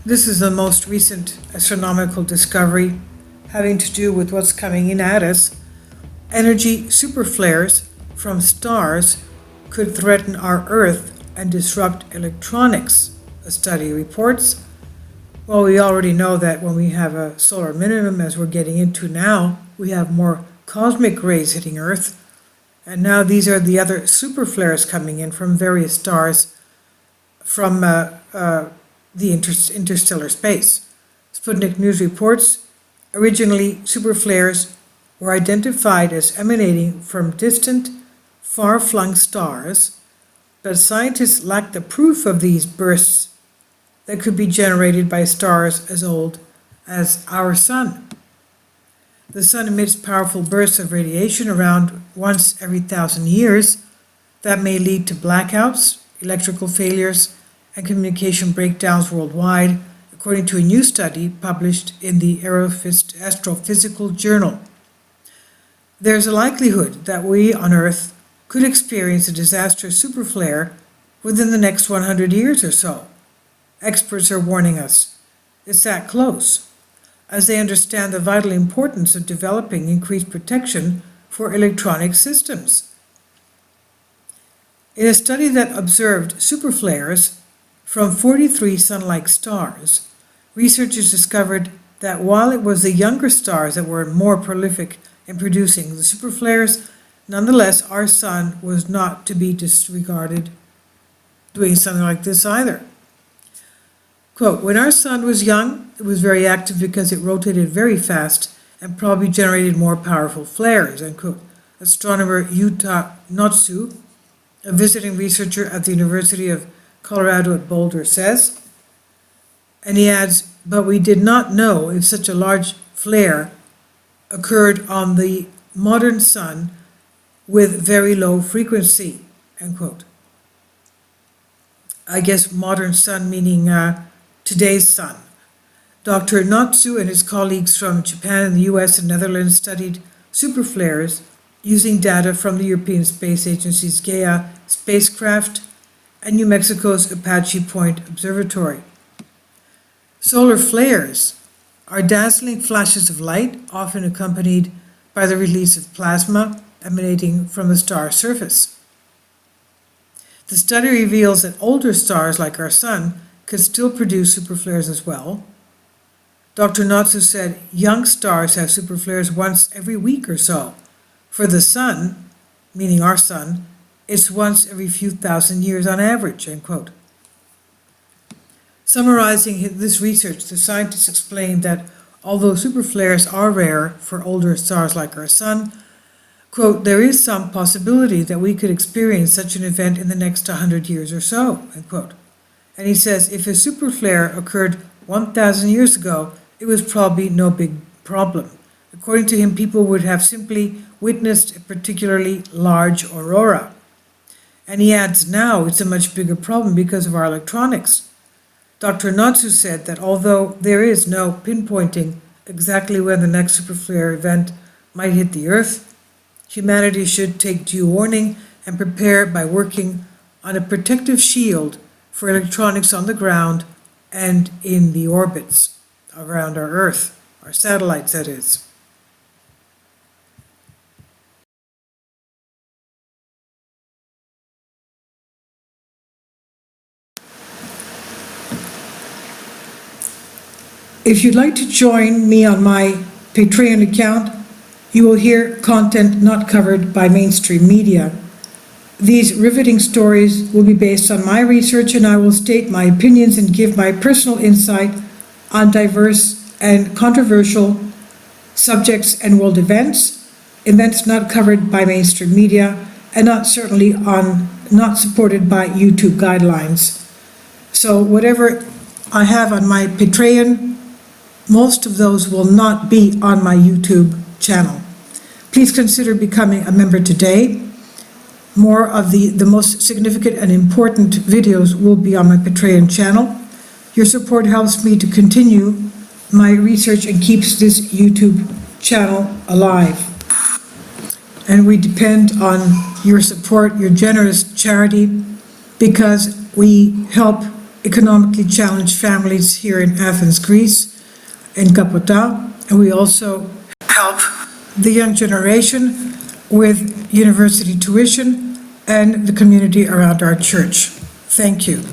This is the most recent astronomical discovery having to do with what's coming in at us. Energy superflares from stars could threaten our Earth and disrupt electronics, a study reports. Well, we already know that when we have a solar minimum, as we're getting into now, we have more cosmic rays hitting Earth. And now these are the other superflares coming in from various stars from the interstellar space. Sputnik News reports, originally superflares were identified as emanating from distant, far-flung stars, but scientists lack the proof of these bursts that could be generated by stars as old as our sun. The sun emits powerful bursts of radiation around once every 1,000 years that may lead to blackouts, electrical failures, and communication breakdowns worldwide, according to a new study published in the Astrophysical Journal. There's a likelihood that we on Earth could experience a disastrous superflare within the next 100 years or so. Experts are warning us. It's that close, as they understand the vital importance of developing increased protection for electronic systems. In a study that observed superflares from 43 sun-like stars, researchers discovered that while it was the younger stars that were more prolific in producing the superflares, nonetheless our sun was not to be disregarded doing something like this either. Quote, when our sun was young, it was very active because it rotated very fast and probably generated more powerful flares, unquote. Astronomer Yuta Notsu, a visiting researcher at the University of Colorado at Boulder, says, and he adds, but we did not know if such a large flare occurred on the modern sun with very low frequency, end quote. I guess modern sun meaning today's sun. Dr. Notsu and his colleagues from Japan and the US and Netherlands studied superflares using data from the European Space Agency's Gaia spacecraft and New Mexico's Apache Point Observatory. Solar flares are dazzling flashes of light, often accompanied by the release of plasma emanating from the star's surface. The study reveals that older stars like our sun could still produce superflares as well. Dr. Notsu said young stars have superflares once every week or so. For the sun, meaning our sun, it's once every few thousand years on average, end quote. Summarizing this research, the scientists explained that although superflares are rare for older stars like our sun, quote, there is some possibility that we could experience such an event in the next 100 years or so, end quote. And he says if a superflare occurred 1,000 years ago, it was probably no big problem. According to him, people would have simply witnessed a particularly large aurora. And he adds, now it's a much bigger problem because of our electronics. Dr. Notsu said that although there is no pinpointing exactly when the next superflare event might hit the Earth, humanity should take due warning and prepare by working on a protective shield for electronics on the ground and in the orbits around our Earth, our satellites, that is. If you'd like to join me on my Patreon account, you will hear content not covered by mainstream media. These riveting stories will be based on my research, and I will state my opinions and give my personal insight on diverse and controversial subjects and world events not covered by mainstream media, and not supported by YouTube guidelines. So whatever I have on my Patreon, most of those will not be on my YouTube channel. Please consider becoming a member today. More of the most significant and important videos will be on my Patreon channel. Your support helps me to continue my research and keeps this YouTube channel alive. And we depend on your support, your generous charity, because we help economically challenged families here in Athens, Greece, in Kapota, and we also help the young generation with university tuition and the community around our church. Thank you.